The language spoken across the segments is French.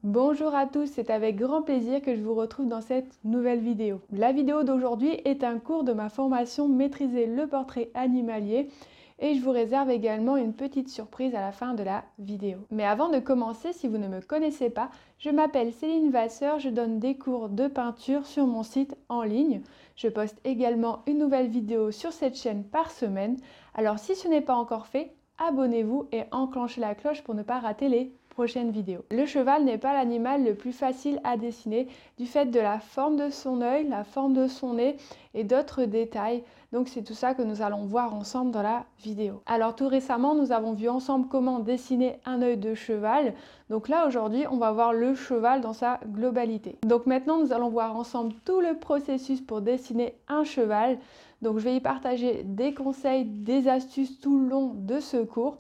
Bonjour à tous, c'est avec grand plaisir que je vous retrouve dans cette nouvelle vidéo. La vidéo d'aujourd'hui est un cours de ma formation Maîtriser le portrait animalier et je vous réserve également une petite surprise à la fin de la vidéo. Mais avant de commencer, si vous ne me connaissez pas, je m'appelle Céline Vasseur, je donne des cours de peinture sur mon site en ligne. Je poste également une nouvelle vidéo sur cette chaîne par semaine. Alors si ce n'est pas encore fait, abonnez-vous et enclenchez la cloche pour ne pas rater les prochaines vidéos. Le cheval n'est pas l'animal le plus facile à dessiner du fait de la forme de son œil, la forme de son nez et d'autres détails. Donc c'est tout ça que nous allons voir ensemble dans la vidéo. Alors tout récemment, nous avons vu ensemble comment dessiner un œil de cheval. Donc là aujourd'hui, on va voir le cheval dans sa globalité. Donc maintenant, nous allons voir ensemble tout le processus pour dessiner un cheval. Donc je vais y partager des conseils, des astuces tout le long de ce cours.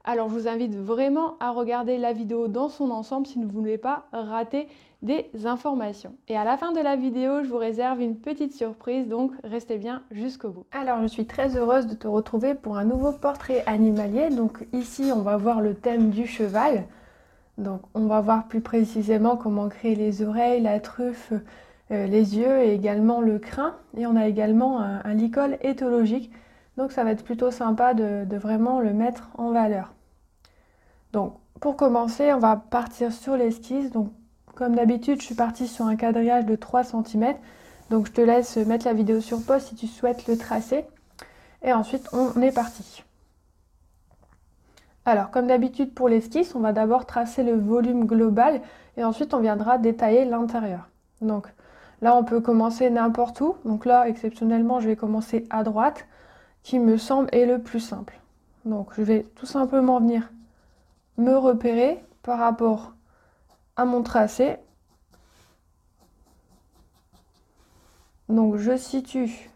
Alors je vous invite vraiment à regarder la vidéo dans son ensemble si vous ne voulez pas rater des informations. Et à la fin de la vidéo, je vous réserve une petite surprise, donc restez bien jusqu'au bout. Alors je suis très heureuse de te retrouver pour un nouveau portrait animalier. Donc ici on va voir le thème du cheval. Donc on va voir plus précisément comment créer les oreilles, la truffe, les yeux et également le crin. Et on a également un licol éthologique. Donc ça va être plutôt sympa de vraiment le mettre en valeur. Donc pour commencer, on va partir sur l'esquisse. Donc comme d'habitude, je suis partie sur un quadrillage de 3 cm. Donc je te laisse mettre la vidéo sur pause si tu souhaites le tracer. Et ensuite, on est parti. Alors comme d'habitude pour l'esquisse, on va d'abord tracer le volume global et ensuite on viendra détailler l'intérieur. Donc là, on peut commencer n'importe où. Donc là, exceptionnellement, je vais commencer à droite, qui me semble est le plus simple. Donc je vais tout simplement venir me repérer par rapport à mon tracé. Donc je situe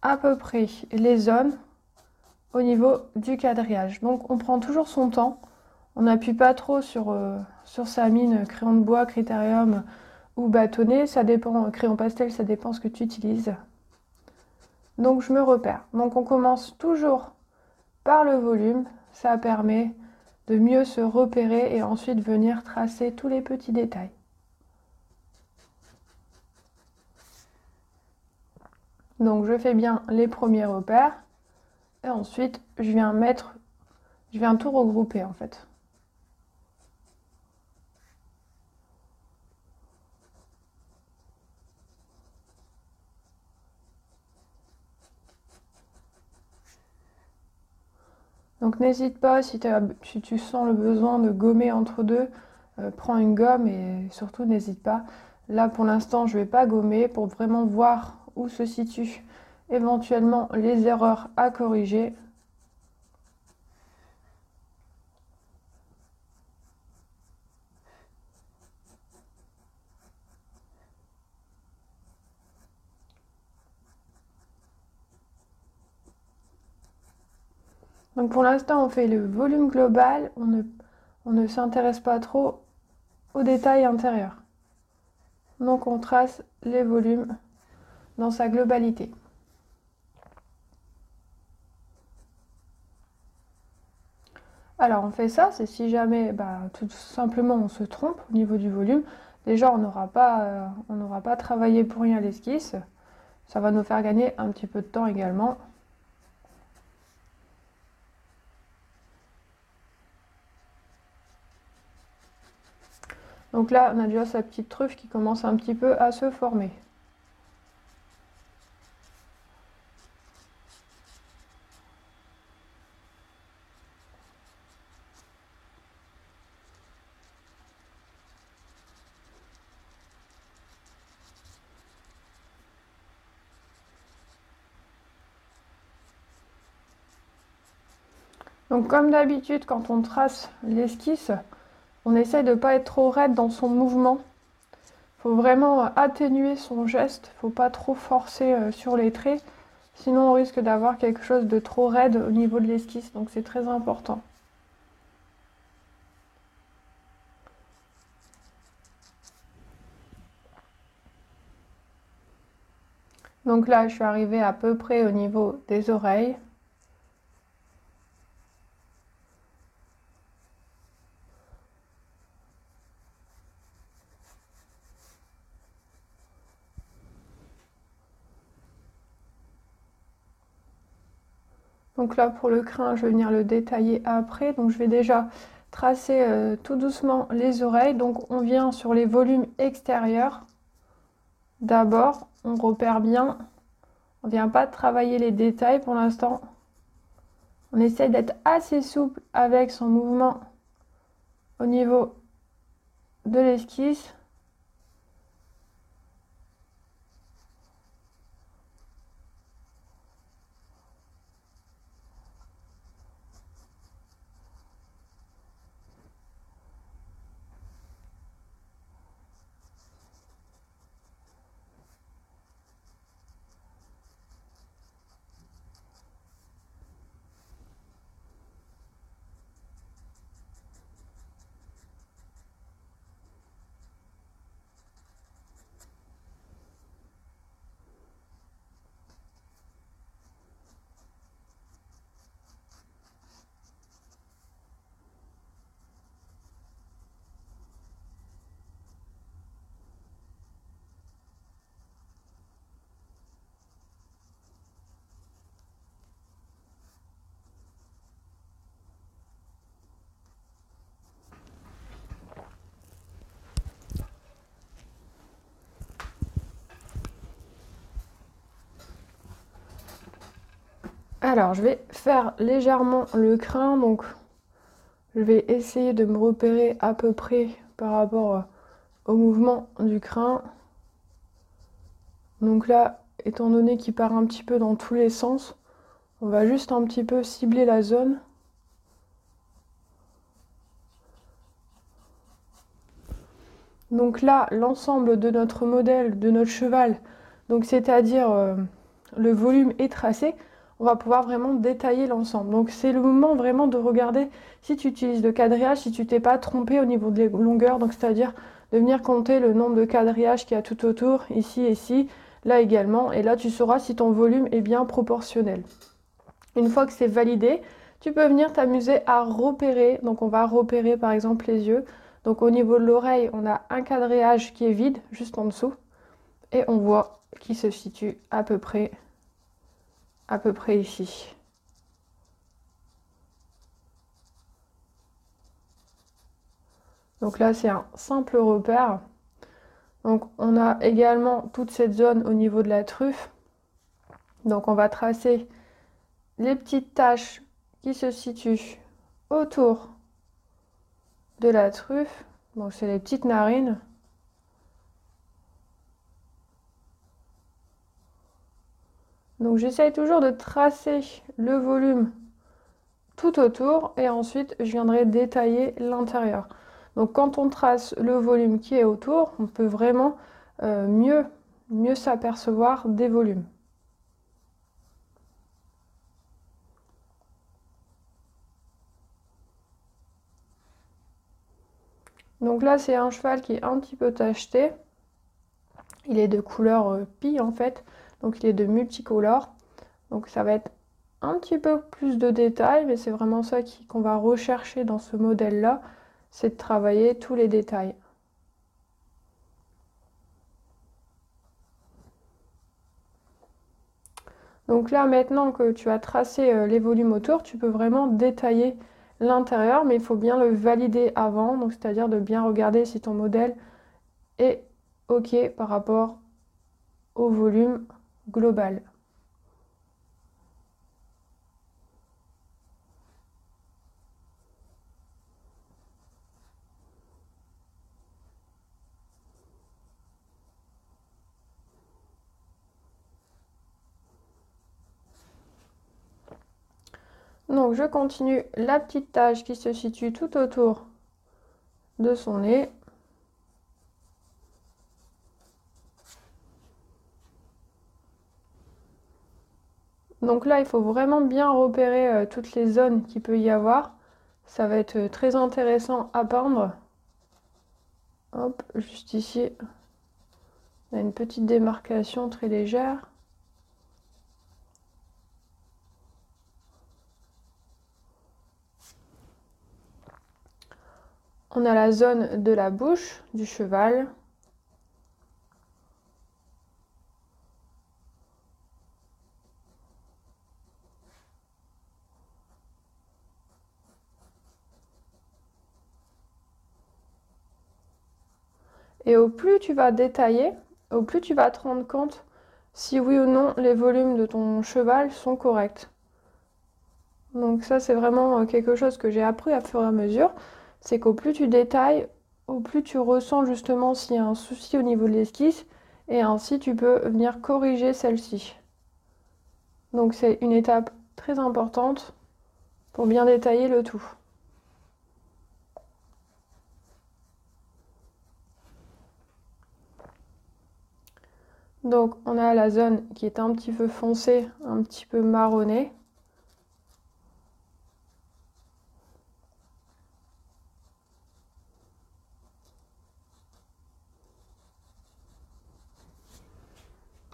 à peu près les zones au niveau du quadrillage. Donc on prend toujours son temps, on n'appuie pas trop sur sa mine, crayon de bois, critérium ou bâtonnet, ça dépend, crayon pastel, ça dépend ce que tu utilises. Donc je me repère. Donc on commence toujours par le volume, ça permet de mieux se repérer et ensuite venir tracer tous les petits détails. Donc je fais bien les premiers repères et ensuite je viens tout regrouper en fait. Donc n'hésite pas, si tu sens le besoin de gommer entre deux, prends une gomme et surtout n'hésite pas. Là pour l'instant je ne vais pas gommer pour vraiment voir où se situent éventuellement les erreurs à corriger. Donc pour l'instant on fait le volume global, on ne s'intéresse pas trop aux détails intérieurs. Donc on trace les volumes dans sa globalité. Alors on fait ça, c'est si jamais tout simplement on se trompe au niveau du volume. Déjà on n'aura pas travaillé pour rien l'esquisse. Ça va nous faire gagner un petit peu de temps également. Donc là on a déjà sa petite truffe qui commence un petit peu à se former. Donc comme d'habitude quand on trace l'esquisse, on essaye de ne pas être trop raide dans son mouvement. Il faut vraiment atténuer son geste, il ne faut pas trop forcer sur les traits, sinon on risque d'avoir quelque chose de trop raide au niveau de l'esquisse, donc c'est très important. Donc là je suis arrivée à peu près au niveau des oreilles. Donc là, pour le crin, je vais venir le détailler après. Donc je vais déjà tracer tout doucement les oreilles. Donc on vient sur les volumes extérieurs. D'abord, on repère bien. On ne vient pas travailler les détails pour l'instant. On essaie d'être assez souple avec son mouvement au niveau de l'esquisse. Alors, je vais faire légèrement le crin, donc je vais essayer de me repérer à peu près par rapport au mouvement du crin. Donc là, étant donné qu'il part un petit peu dans tous les sens, on va juste un petit peu cibler la zone. Donc là, l'ensemble de notre modèle, de notre cheval, donc c'est-à-dire le volume est tracé, on va pouvoir vraiment détailler l'ensemble. Donc c'est le moment vraiment de regarder si tu utilises le quadrillage, si tu t'es pas trompé au niveau des longueurs, donc c'est-à-dire de venir compter le nombre de quadrillages qu'il y a tout autour, ici et ici, là également, et là tu sauras si ton volume est bien proportionnel. Une fois que c'est validé, tu peux venir t'amuser à repérer. Donc on va repérer par exemple les yeux. Donc au niveau de l'oreille, on a un quadrillage qui est vide, juste en dessous. Et on voit qu'il se situe à peu près ici. Donc là, c'est un simple repère. Donc on a également toute cette zone au niveau de la truffe. Donc on va tracer les petites taches qui se situent autour de la truffe. Donc c'est les petites narines. Donc j'essaye toujours de tracer le volume tout autour et ensuite je viendrai détailler l'intérieur. Donc quand on trace le volume qui est autour, on peut vraiment mieux s'apercevoir des volumes. Donc là c'est un cheval qui est un petit peu tacheté. Il est de couleur pie en fait, donc il est de multicolore. Donc ça va être un petit peu plus de détails, mais c'est vraiment ça qu'on va rechercher dans ce modèle-là, c'est de travailler tous les détails. Donc là, maintenant que tu as tracé les volumes autour, tu peux vraiment détailler l'intérieur, mais il faut bien le valider avant, donc c'est-à-dire de bien regarder si ton modèle est OK par rapport au volume global. Donc je continue la petite tache qui se situe tout autour de son nez. Donc là, il faut vraiment bien repérer toutes les zones qu'il peut y avoir. Ça va être très intéressant à peindre. Hop, juste ici, on a une petite démarcation très légère. On a la zone de la bouche du cheval. Et au plus tu vas détailler, au plus tu vas te rendre compte si oui ou non les volumes de ton cheval sont corrects. Donc ça c'est vraiment quelque chose que j'ai appris à fur et à mesure, c'est qu'au plus tu détailles, au plus tu ressens justement s'il y a un souci au niveau de l'esquisse, et ainsi tu peux venir corriger celle-ci. Donc c'est une étape très importante pour bien détailler le tout. Donc on a la zone qui est un petit peu foncée, un petit peu marronnée.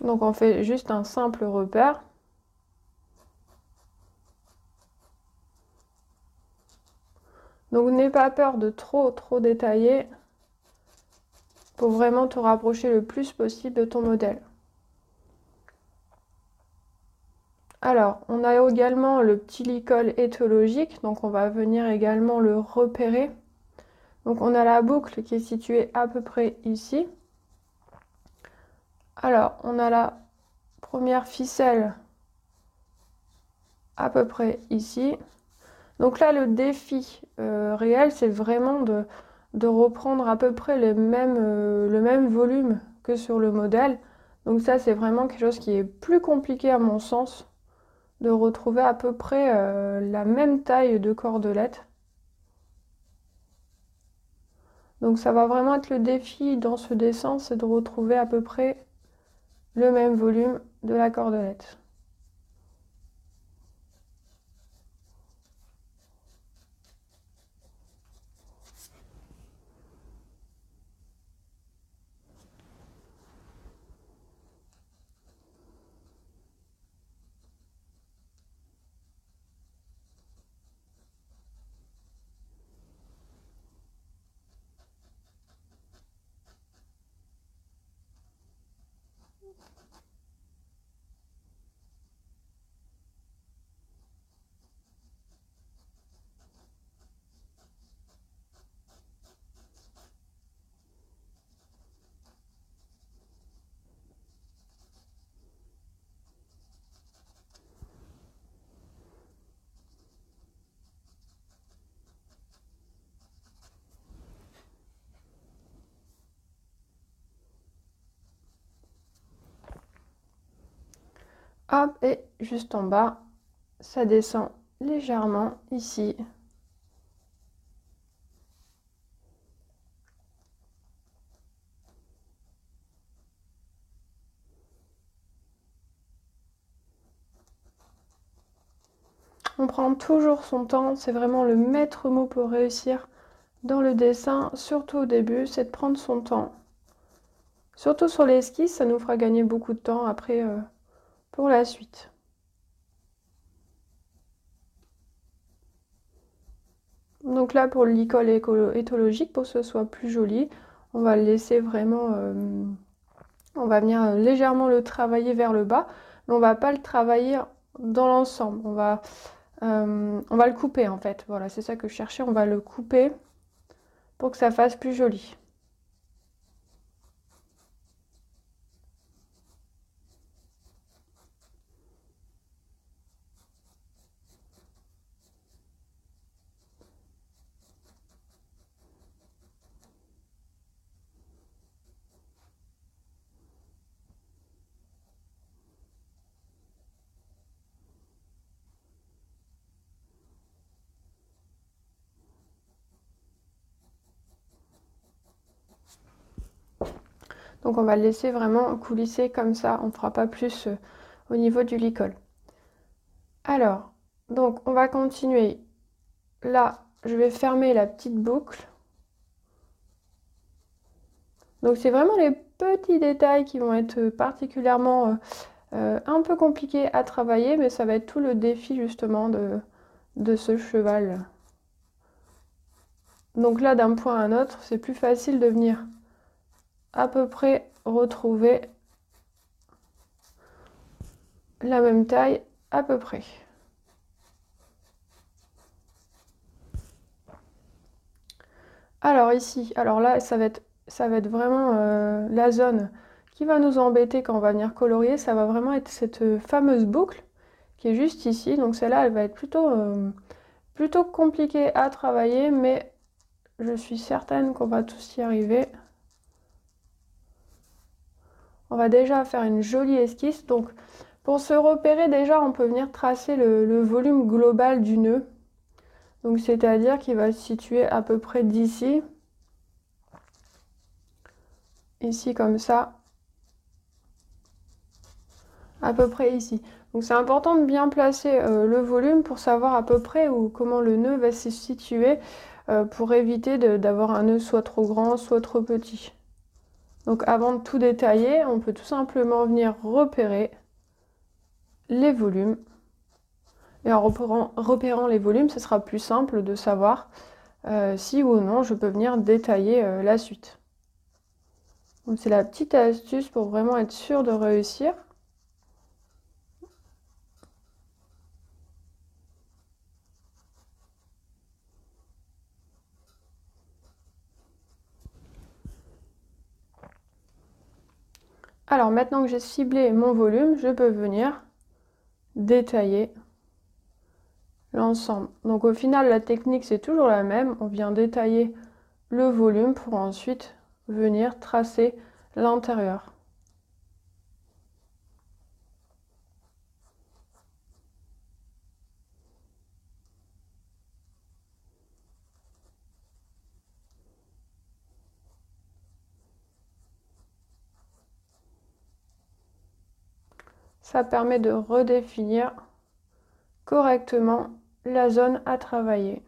Donc on fait juste un simple repère. Donc n'aie pas peur de trop détailler pour vraiment te rapprocher le plus possible de ton modèle. Alors, on a également le petit licol éthologique, donc on va venir également le repérer. Donc on a la boucle qui est située à peu près ici. Alors, on a la première ficelle à peu près ici. Donc là, le défi réel, c'est vraiment de reprendre à peu près le même volume que sur le modèle. Donc ça, c'est vraiment quelque chose qui est plus compliqué à mon sens, de retrouver à peu près la même taille de cordelette. Donc ça va vraiment être le défi dans ce dessin, c'est de retrouver à peu près le même volume de la cordelette. Hop, et juste en bas, ça descend légèrement ici. On prend toujours son temps, c'est vraiment le maître mot pour réussir dans le dessin, surtout au début, c'est de prendre son temps. Surtout sur l'esquisse, ça nous fera gagner beaucoup de temps après pour la suite. Donc là, pour le licol éthologique, pour que ce soit plus joli, on va le laisser vraiment... on va venir légèrement le travailler vers le bas, mais on va pas le travailler dans l'ensemble. On va le couper en fait. Voilà, c'est ça que je cherchais. On va le couper pour que ça fasse plus joli. Donc on va le laisser vraiment coulisser comme ça, on ne fera pas plus au niveau du licol. Alors, donc on va continuer. Là, je vais fermer la petite boucle. Donc c'est vraiment les petits détails qui vont être particulièrement un peu compliqués à travailler, mais ça va être tout le défi justement de ce cheval. Donc là, d'un point à un autre, c'est plus facile de venir à peu près retrouver la même taille à peu près. Alors ici, alors là, ça va être ça va être vraiment la zone qui va nous embêter quand on va venir colorier. Ça va vraiment être cette fameuse boucle qui est juste ici. Donc celle-là, elle va être plutôt compliquée à travailler, mais je suis certaine qu'on va tous y arriver. On va déjà faire une jolie esquisse. Donc pour se repérer, déjà, on peut venir tracer le volume global du nœud. Donc c'est-à-dire qu'il va se situer à peu près d'ici. Ici comme ça. À peu près ici. Donc c'est important de bien placer le volume pour savoir à peu près comment le nœud va se situer pour éviter d'avoir un nœud soit trop grand, soit trop petit. Donc avant de tout détailler, on peut tout simplement venir repérer les volumes. Et en repérant les volumes, ce sera plus simple de savoir si ou non je peux venir détailler la suite. Donc c'est la petite astuce pour vraiment être sûr de réussir. Alors maintenant que j'ai ciblé mon volume, je peux venir détailler l'ensemble. Donc au final, la technique c'est toujours la même. On vient détailler le volume pour ensuite venir tracer l'intérieur. Ça permet de redéfinir correctement la zone à travailler.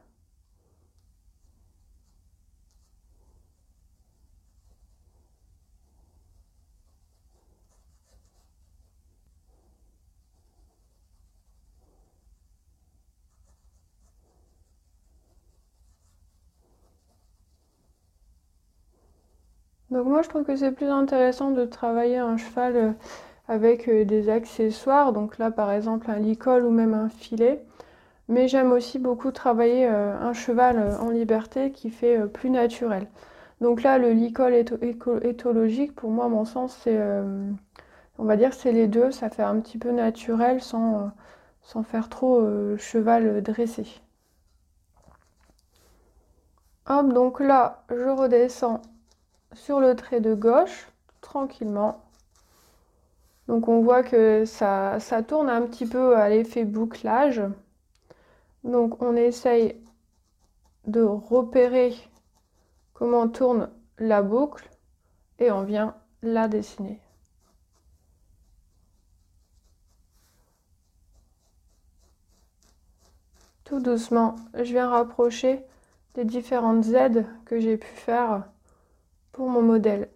Donc moi je trouve que c'est plus intéressant de travailler un cheval avec des accessoires, donc là par exemple un licol ou même un filet. Mais j'aime aussi beaucoup travailler un cheval en liberté qui fait plus naturel. Donc là le licol éthologique, pour moi, à mon sens, c'est on va dire c'est les deux, ça fait un petit peu naturel sans faire trop cheval dressé. Hop, donc là je redescends sur le trait de gauche, tranquillement. Donc on voit que ça tourne un petit peu à l'effet bouclage. Donc on essaye de repérer comment tourne la boucle et on vient la dessiner. Tout doucement, je viens rapprocher les différentes aides que j'ai pu faire pour mon modèle.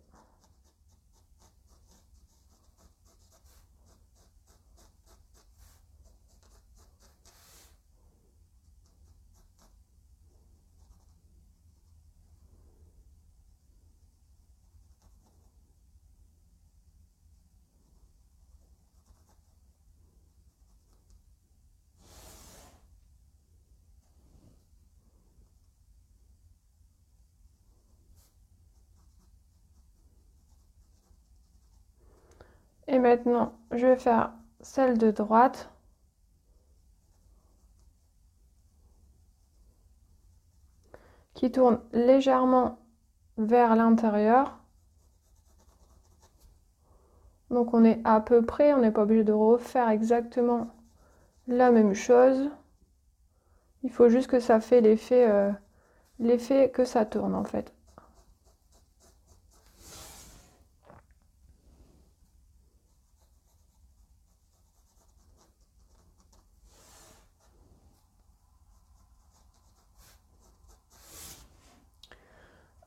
Et maintenant, je vais faire celle de droite. Qui tourne légèrement vers l'intérieur. Donc on est à peu près, on n'est pas obligé de refaire exactement la même chose. Il faut juste que ça fait l'effet que ça tourne en fait.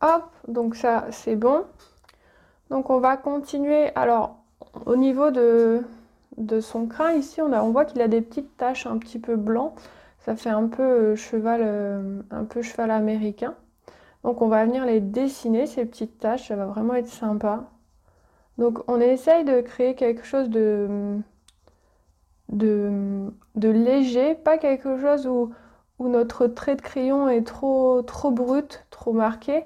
Hop, donc ça c'est bon. Donc on va continuer. Alors au niveau de son crin ici, on voit qu'il a des petites taches un petit peu blanc. Ça fait un peu cheval américain. Donc on va venir les dessiner, ces petites taches, ça va vraiment être sympa. Donc on essaye de créer quelque chose de léger, pas quelque chose où notre trait de crayon est trop brut, trop marqué.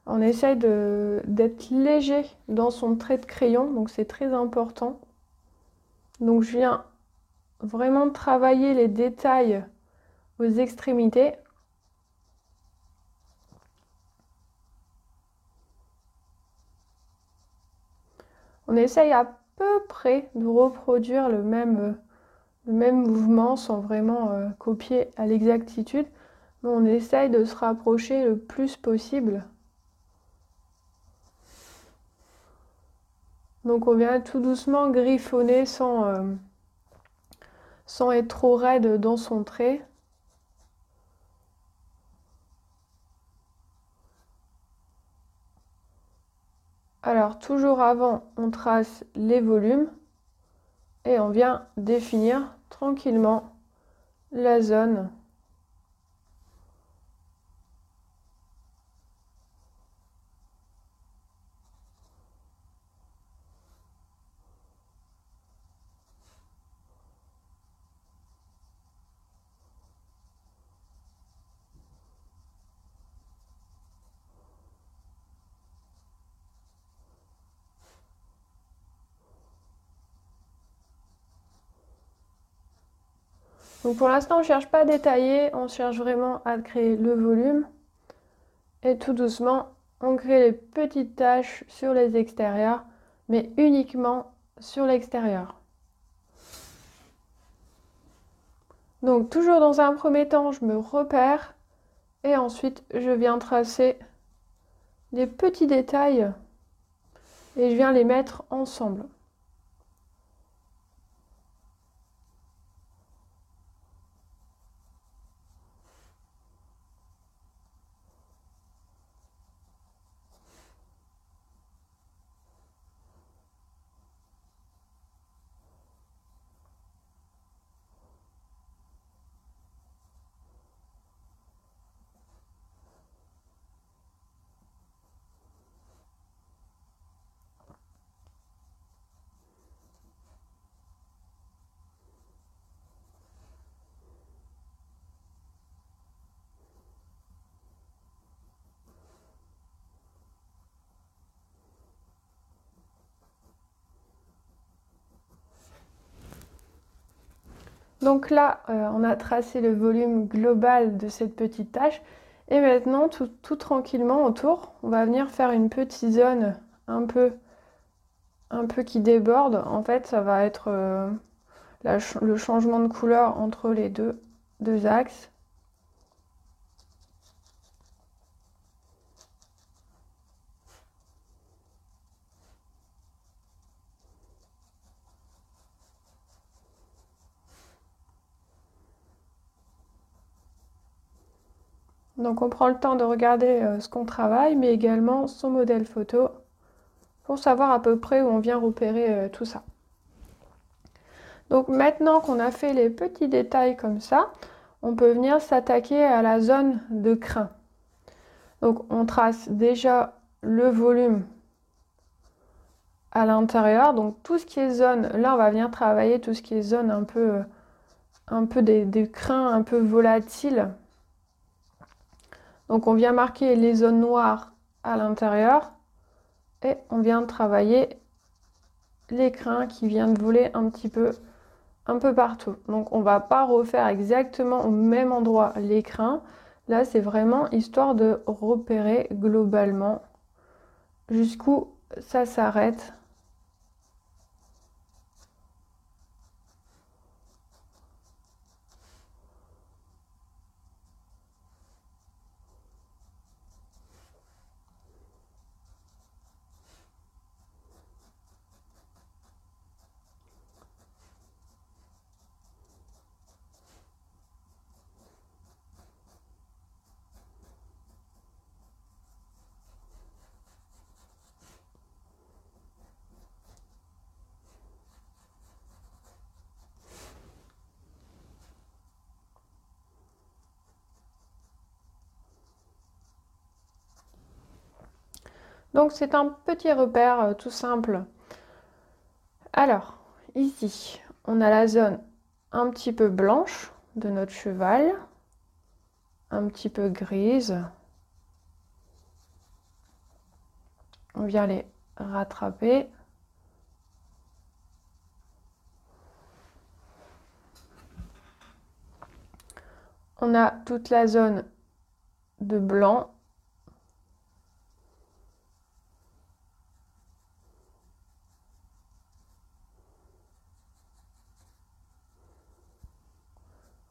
On essaye d'être léger dans son trait de crayon, donc c'est très important. Donc je viens vraiment travailler les détails aux extrémités. On essaye à peu près de reproduire le même mouvement sans vraiment copier à l'exactitude, mais on essaye de se rapprocher le plus possible. Donc on vient tout doucement griffonner sans être trop raide dans son trait. Alors toujours avant, on trace les volumes et on vient définir tranquillement la zone. Donc pour l'instant, on ne cherche pas à détailler, on cherche vraiment à créer le volume. Et tout doucement, on crée les petites taches sur les extérieurs, mais uniquement sur l'extérieur. Donc toujours dans un premier temps, je me repère et ensuite je viens tracer des petits détails et je viens les mettre ensemble. Donc là, on a tracé le volume global de cette petite tache. Et maintenant, tout tranquillement autour, on va venir faire une petite zone un peu qui déborde. En fait, ça va être le changement de couleur entre les deux axes. Donc on prend le temps de regarder ce qu'on travaille, mais également son modèle photo pour savoir à peu près où on vient repérer tout ça. Donc maintenant qu'on a fait les petits détails comme ça, on peut venir s'attaquer à la zone de crin. Donc on trace déjà le volume à l'intérieur, donc tout ce qui est zone, là on va venir travailler tout ce qui est zone un peu des crins un peu volatiles. Donc on vient marquer les zones noires à l'intérieur et on vient travailler les crins qui viennent voler un peu partout. Donc on va pas refaire exactement au même endroit les crins. Là c'est vraiment histoire de repérer globalement jusqu'où ça s'arrête. Donc c'est un petit repère tout simple. Alors, ici, on a la zone un petit peu blanche de notre cheval, un petit peu grise. on vient les rattraper. On a toute la zone de blanc.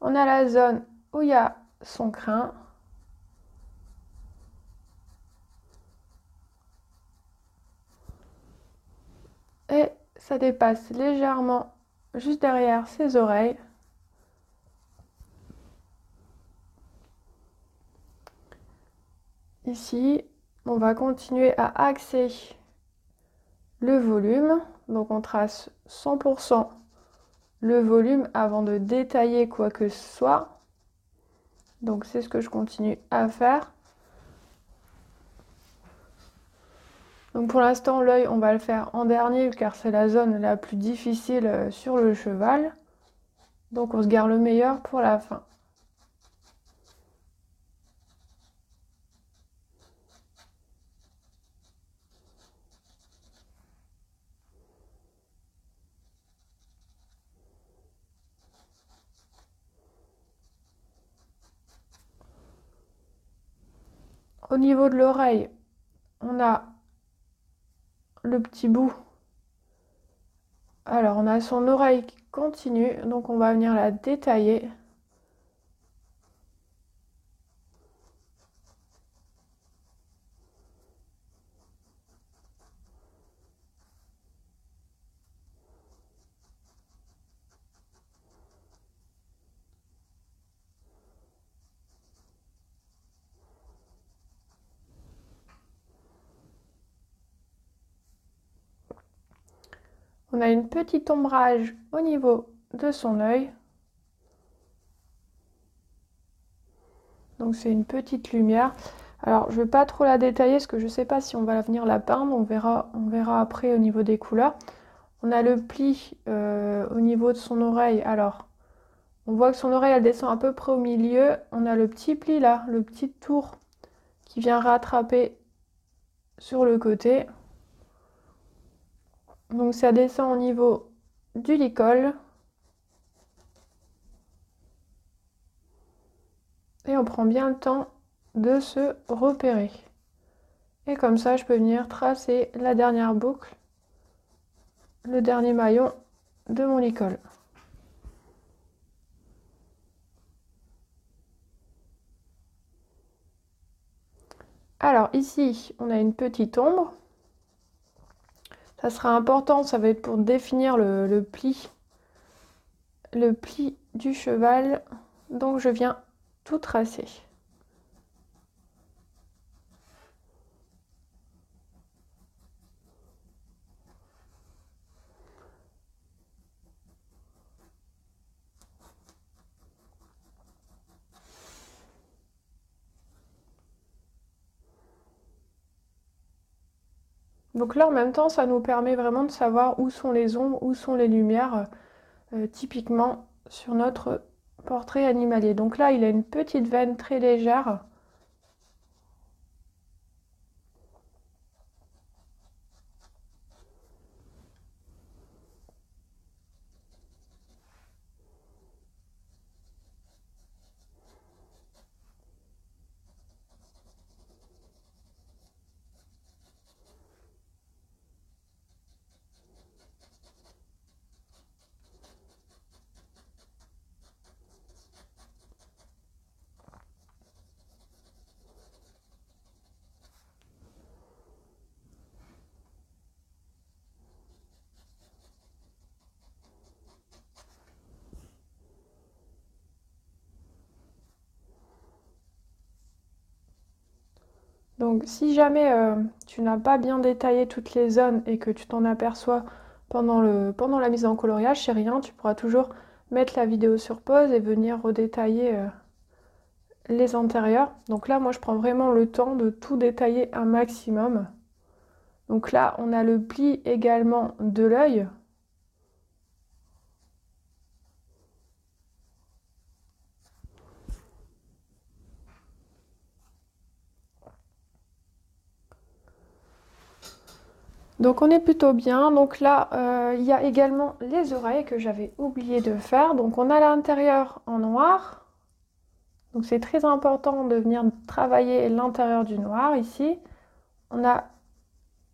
On a la zone où il y a son crin. Et ça dépasse légèrement juste derrière ses oreilles. Ici, on va continuer à axer le volume. Donc on trace 100% le volume avant de détailler quoi que ce soit. Donc c'est ce que je continue à faire. Donc pour l'instant, l'œil, on va le faire en dernier car c'est la zone la plus difficile sur le cheval. Donc on se garde le meilleur pour la fin. Au niveau de l'oreille, on a le petit bout. Alors on a son oreille qui continue, donc on va venir la détailler. On a une petite ombrage au niveau de son œil. Donc c'est une petite lumière. Alors je ne vais pas trop la détailler parce que je ne sais pas si on va venir la peindre. On verra après au niveau des couleurs. On a le pli au niveau de son oreille. Alors on voit que son oreille elle descend à peu près au milieu. On a le petit pli là, le petit tour qui vient rattraper sur le côté. Donc ça descend au niveau du licol. Et on prend bien le temps de se repérer. Et comme ça, je peux venir tracer la dernière boucle, le dernier maillon de mon licol. Alors ici, on a une petite ombre. Ça sera important, ça va être pour définir le pli du cheval. Donc je viens tout tracer. Donc là, en même temps, ça nous permet vraiment de savoir où sont les ombres, où sont les lumières, typiquement sur notre portrait animalier. Donc là, il a une petite veine très légère. Donc si jamais tu n'as pas bien détaillé toutes les zones et que tu t'en aperçois pendant la mise en coloriage, c'est rien, tu pourras toujours mettre la vidéo sur pause et venir redétailler les intérieurs. Donc là, moi, je prends vraiment le temps de tout détailler un maximum. Donc là, on a le pli également de l'œil. Donc on est plutôt bien. Donc là, il y a également les oreilles que j'avais oublié de faire. Donc on a l'intérieur en noir. Donc c'est très important de venir travailler l'intérieur du noir ici. On a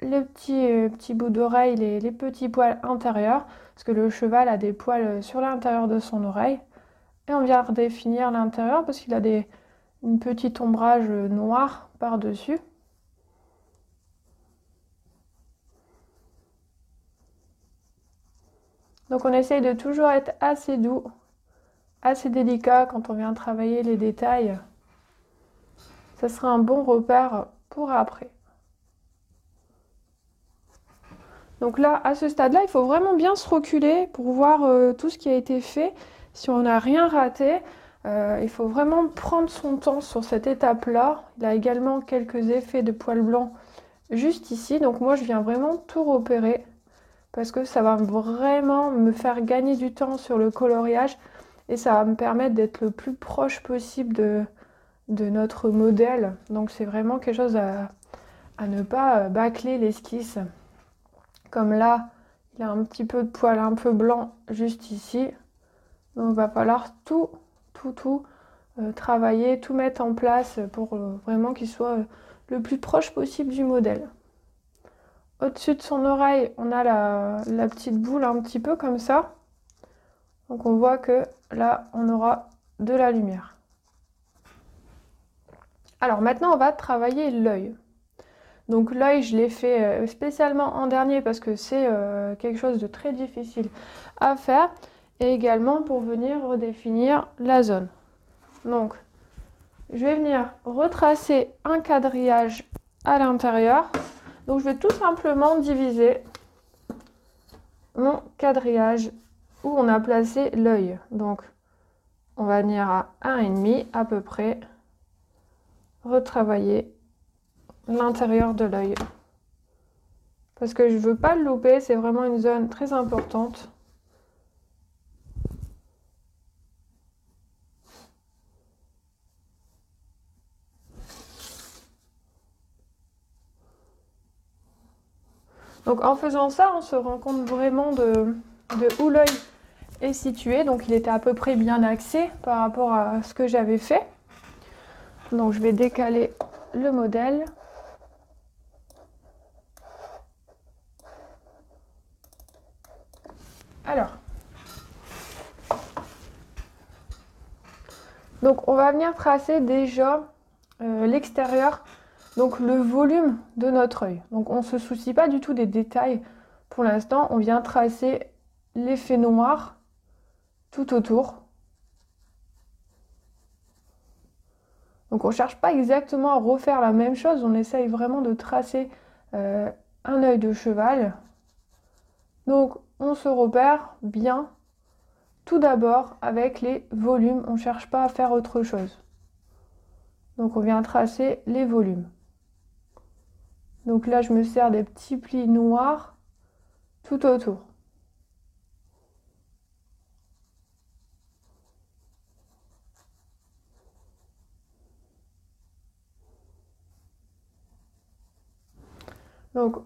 les petits bouts d'oreille, les petits poils intérieurs, parce que le cheval a des poils sur l'intérieur de son oreille. Et on vient redéfinir l'intérieur parce qu'il a une petite ombrage noire par-dessus. Donc on essaye de toujours être assez doux, assez délicat quand on vient travailler les détails. Ça sera un bon repère pour après. Donc là, à ce stade-là, il faut vraiment bien se reculer pour voir tout ce qui a été fait. Si on n'a rien raté, il faut vraiment prendre son temps sur cette étape-là. Il y a également quelques effets de poils blancs juste ici. Donc moi, je viens vraiment tout repérer parce que ça va vraiment me faire gagner du temps sur le coloriage et ça va me permettre d'être le plus proche possible de notre modèle. Donc c'est vraiment quelque chose à ne pas bâcler l'esquisse. Comme là, il a un petit peu de poil un peu blanc juste ici. Donc il va falloir tout travailler, tout mettre en place pour vraiment qu'il soit le plus proche possible du modèle. Au-dessus de son oreille, on a la petite boule un petit peu comme ça. Donc on voit que là, on aura de la lumière. Alors maintenant, on va travailler l'œil. Donc l'œil, je l'ai fait spécialement en dernier parce que c'est quelque chose de très difficile à faire. Et également pour venir redéfinir la zone. Donc, je vais venir retracer un quadrillage à l'intérieur. Donc je vais tout simplement diviser mon quadrillage où on a placé l'œil. Donc on va venir à 1,5 à peu près, retravailler l'intérieur de l'œil. Parce que je ne veux pas le louper, c'est vraiment une zone très importante. Donc en faisant ça, on se rend compte vraiment de où l'œil est situé. Donc il était à peu près bien axé par rapport à ce que j'avais fait. Donc je vais décaler le modèle. Alors, donc on va venir tracer déjà l'extérieur, donc le volume de notre œil. Donc on ne se soucie pas du tout des détails. Pour l'instant, on vient tracer l'effet noir tout autour. Donc on ne cherche pas exactement à refaire la même chose, on essaye vraiment de tracer un œil de cheval. Donc on se repère bien tout d'abord avec les volumes, on ne cherche pas à faire autre chose. Donc on vient tracer les volumes. Donc là je me sers des petits plis noirs tout autour. Donc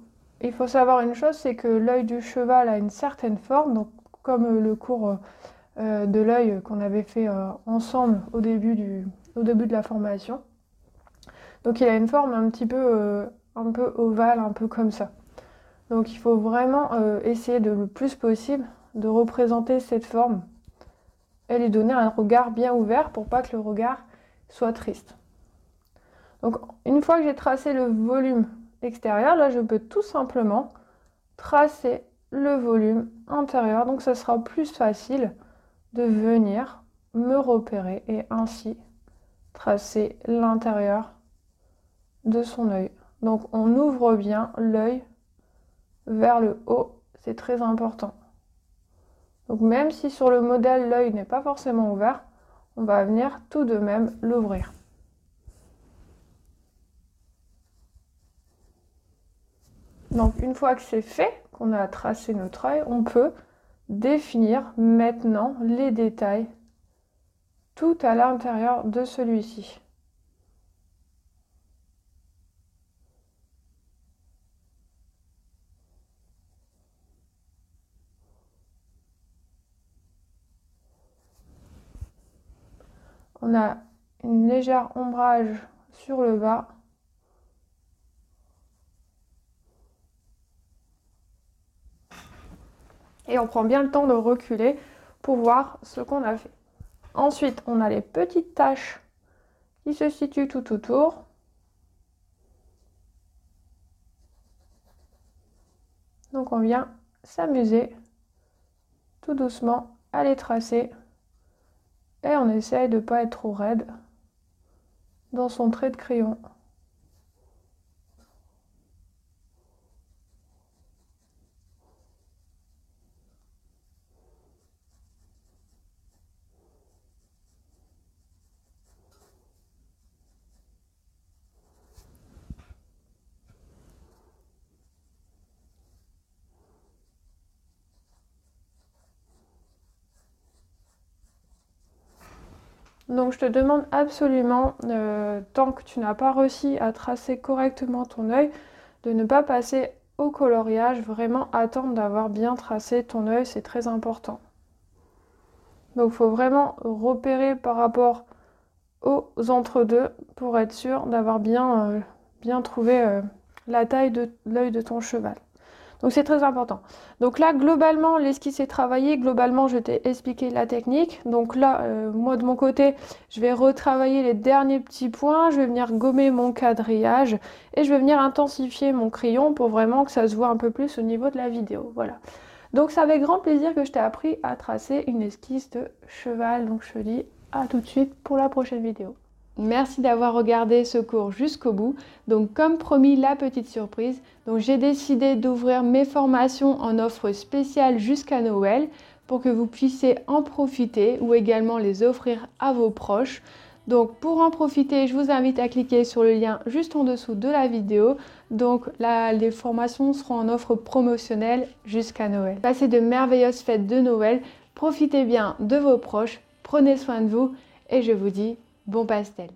il faut savoir une chose, c'est que l'œil du cheval a une certaine forme, donc comme le cours de l'œil qu'on avait fait ensemble au début de la formation. Donc il a une forme un peu ovale, un peu comme ça. Donc il faut vraiment essayer le plus possible de représenter cette forme et lui donner un regard bien ouvert pour pas que le regard soit triste. Donc une fois que j'ai tracé le volume extérieur, là je peux tout simplement tracer le volume intérieur. Donc ça sera plus facile de venir me repérer et ainsi tracer l'intérieur de son œil. Donc on ouvre bien l'œil vers le haut, c'est très important. Donc même si sur le modèle l'œil n'est pas forcément ouvert, on va venir tout de même l'ouvrir. Donc une fois que c'est fait, qu'on a tracé notre œil, on peut définir maintenant les détails tout à l'intérieur de celui-ci. on a une légère ombrage sur le bas. Et on prend bien le temps de reculer pour voir ce qu'on a fait. Ensuite, on a les petites taches qui se situent tout autour. Donc on vient s'amuser tout doucement à les tracer. Et on essaye de ne pas être trop raide dans son trait de crayon. Donc je te demande absolument, tant que tu n'as pas réussi à tracer correctement ton œil, de ne pas passer au coloriage, vraiment attendre d'avoir bien tracé ton œil, c'est très important. Donc il faut vraiment repérer par rapport aux entre-deux pour être sûr d'avoir bien trouvé la taille de l'œil de ton cheval. Donc c'est très important. Donc là, globalement, l'esquisse est travaillée. Globalement, je t'ai expliqué la technique. Donc là, moi de mon côté, je vais retravailler les derniers petits points. Je vais venir gommer mon quadrillage et je vais venir intensifier mon crayon pour vraiment que ça se voit un peu plus au niveau de la vidéo. Voilà. Donc c'est avec grand plaisir que je t'ai appris à tracer une esquisse de cheval. Donc je te dis à tout de suite pour la prochaine vidéo. Merci d'avoir regardé ce cours jusqu'au bout. Donc comme promis, la petite surprise. Donc j'ai décidé d'ouvrir mes formations en offre spéciale jusqu'à Noël pour que vous puissiez en profiter ou également les offrir à vos proches. Donc pour en profiter, je vous invite à cliquer sur le lien juste en dessous de la vidéo. Donc là, les formations seront en offre promotionnelle jusqu'à Noël. Passez de merveilleuses fêtes de Noël. Profitez bien de vos proches. Prenez soin de vous et je vous dis bon pastel.